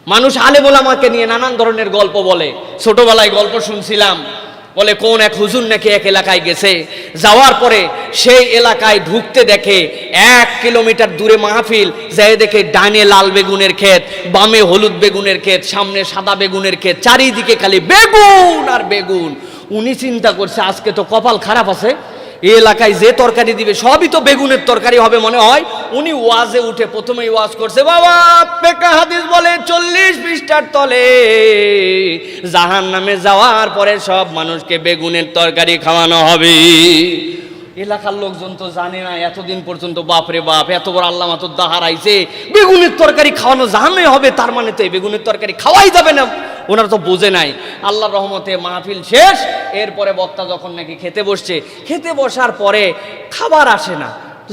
মানুষ আলেম ওলামাকে নিয়ে নানান ধরনের গল্প বলে। ছোটবেলায় গল্প শুনছিলাম, বলে কোন এক হুজুর নাকি এক এলাকায় গেছে, যাওয়ার পরে সেই এলাকায় ঢুকতে দেখে 1 কিলোমিটার দূরে মাহফিল, যায় দেখে ডানে লাল বেগুনের ক্ষেত, বামে হলুদ বেগুনের ক্ষেত, সামনে সাদা বেগুনের ক্ষেত, চারিদিকে খালি বেগুন আর বেগুন। উনি চিন্তা করছে আজকে তো কপাল খারাপ আছে, এই এলাকায় যে তরকারি দিবে সবই তো বেগুনের তরকারি হবে মনে হয়। উনি ওয়াজে উঠে প্রথমেই ওয়াজ করছে, বাবা পেকা হাদিস বলে 40 পৃষ্ঠার তলে জাহান্নামে যাওয়ার পরে সব মানুষকে বেগুনের তরকারি খাওয়ানো হবে। এলাকার লোকজন তো জানে না এতদিন পর্যন্ত, বাপরে বাপ এত বড় আল্লামা তো দাহার আইছে, বেগুনের তরকারি খাওয়ানো জাহান্নামে হবে, তার মানে তো এই বেগুনের তরকারি খাওয়াই যাবে না। ওনারা তো বোঝে নাই। আল্লাহর রহমতে মাহফিল শেষ, এরপরে বক্তা যখন নাকি খেতে বসছে, খেতে বসার পরে খাবার আসে না,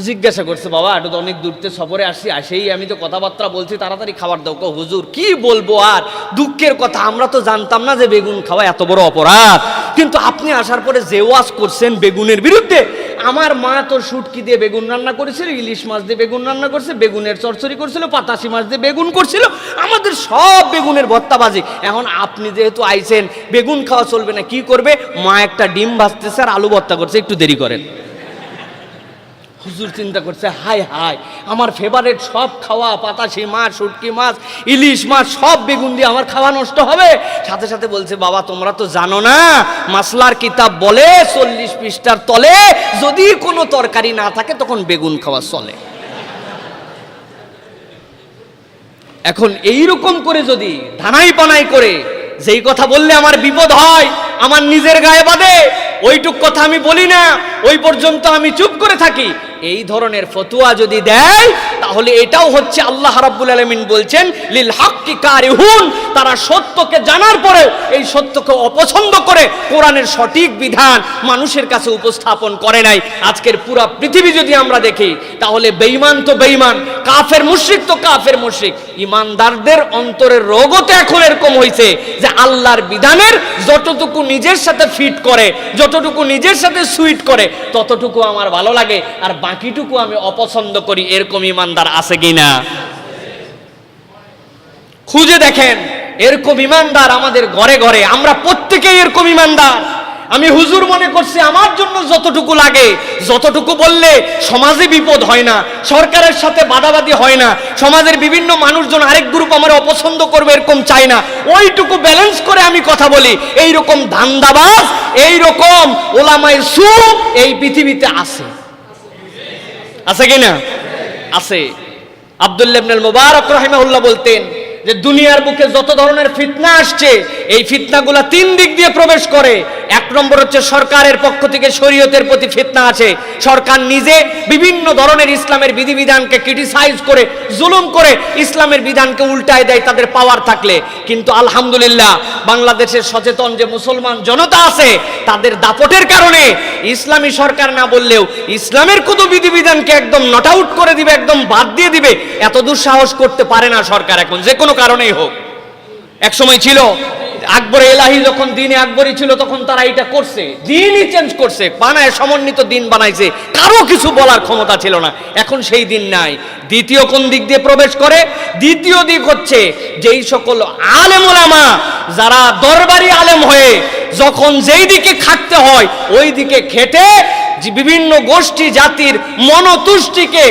জিজ্ঞাসা করছে, বাবা একটু তো অনেক দূরতে সফরে আসছি, আসেই আমি তো কথাবার্তা বলছি, তাড়াতাড়ি খাবার দাও। হুজুর কি বলবো আর, দুঃখের কথা আমরা তো জানতাম না যে বেগুন খাওয়া এত বড় অপরাধ, কিন্তু আপনি আসার পরে যে ওয়াজ করছেন বেগুনের বিরুদ্ধে। আমার মা তো শুটকি দিয়ে বেগুন রান্না করেছিল, ইলিশ মাছ দিয়ে বেগুন রান্না করছে, বেগুনের চচ্চড়ি করছিল, পাতাশি মাছ দিয়ে বেগুন করছিল, আমাদের সব বেগুনের ভর্তাবাজি। এখন আপনি যেহেতু আইছেন, বেগুন খাওয়া চলবে না, কি করবে? মা একটা ডিম ভাজতেছে আর আলু ভর্তা করছে, একটু দেরি করেন। হুজুর চিন্তা করছে, হাই হাই আমার ফেভারিট সব খাওয়া, পাতাশি মাছ, শুটকি মাছ, ইলিশ মাছ, সব বেগুন দিয়ে আমার খাওয়া নষ্ট হবে। সাথে সাথে বলছে, বাবা তোমরা তো জানো না, মাসলার কিতাব বলে 40 পৃষ্ঠার তলে যদি কোনো তরকারি না থাকে তখন বেগুন খাওয়া চলে। এখন এইরকম করে যদি ধানাই পানাই করে যেই কথা বললে আমার বিপদ হয়, আমার নিজের গায়ে বাঁধে, ওইটুক কথা আমি বলি না, ওই পর্যন্ত আমি চুপ করে থাকি, এই ধরনের ফতোয়া যদি দেয়, তাহলে এটাও হচ্ছে আল্লাহ রাব্বুল আলামিন বলছেন লিল হাক্কি কারিহুন, তারা সত্যকে জানার পরেও এই সত্যকে অপছন্দ করে কোরআনের সঠিক বিধান মানুষের কাছে উপস্থাপন করে নাই। আজকের পুরো পৃথিবী যদি আমরা দেখি, তাহলে বেঈমান তো বেঈমান, কাফের মুশরিক তো কাফের মুশরিক। ইমানদারদের অন্তরের রোগও তো এখন এরকম হয়েছে যে আল্লাহর বিধানের যতটুকু নিজের সাথে ফিট করে, যতটুকু নিজের সাথে সুইট করে, ততটুকু আমার ভালো লাগে, আর বাকিটুকু আমি অপছন্দ করি। এরকম ইমানদার আছে কিনা খুঁজে দেখেন। এরকম ইমানদার আমাদের ঘরে ঘরে, আমরা প্রত্যেকেই এরকম ইমানদার। আমি হুজুর মনে করছি আমার জন্য যতটুকু লাগে, যতটুকু বললে সমাজে বিপদ হয় না, সরকারের সাথে বাদাবাদি হয় না, সমাজের বিভিন্ন মানুষজন আরেক গ্রুপ আমার অপছন্দ করবে এরকম চাই না, ওইটুকু ব্যালেন্স করে আমি কথা বলি। এইরকম ধান্দাবাজ, এইরকম ওলামায়ে সু এই পৃথিবীতে আছে, আছে কিনা? আছে। আব্দুল্লাহ ইবনুল মুবারক রাহিমাহুল্লাহ বলতেন যে দুনিয়ার বুকে যত ধরনের ফিতনা আসছে, এই ফিতনাগুলা 3 দিক দিয়ে প্রবেশ করে। 1 নম্বর হচ্ছে সরকারের পক্ষ থেকে শরীয়তের প্রতি ফিতনা আছে। সরকার নিজে বিভিন্ন ধরনের ইসলামের বিধিবিধানকে ক্রিটিসাইজ করে, জুলুম করে ইসলামের বিধানকে উল্টায় দেয় তাদের পাওয়ার থাকলে। কিন্তু আলহামদুলিল্লাহ বাংলাদেশের সচেতন যে মুসলমান জনতা আছে, তাদের দাপটের কারণে ইসলামী সরকার না বললেও ইসলামের কোনো বিধিবিধানকে একদম নট আউট করে দিবে, একদম বাদ দিয়ে দিবে, এত দুঃসাহস করতে পারে না সরকার এখন, যে কোনো কারণেই হোক। এক সময় ছিল আকবর এলাহি যখন দিনে আকবরী ছিল, তখন তারা এটা করছে, দিনই চেঞ্জ করছে, বানায় সমন্বিত দিন বানাইছে, কারো কিছু বলার ক্ষমতা ছিল না। এখন সেই দিন নাই। দ্বিতীয় কোন দিক দিয়ে প্রবেশ করে? দ্বিতীয় দিক হচ্ছে যেই সকল আলেম ওলামা যারা দরবারি আলেম হয়ে যখন যেই দিকে খাটতে হয় ওই দিকে খেটে বিভিন্ন গোষ্ঠী জাতির মনোতুষ্টিকে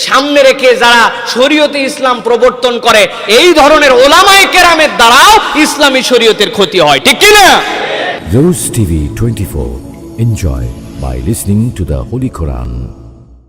সামনে রেখে যারা শরীয়তে ইসলাম প্রবর্তন করে, এই ধরনের ওলামায়ে কেরামের দ্বারাও ইসলামী শরীয়তের ক্ষতি হয়, ঠিক কি না? Rose TV 24. Enjoy by listening to the Holy Quran.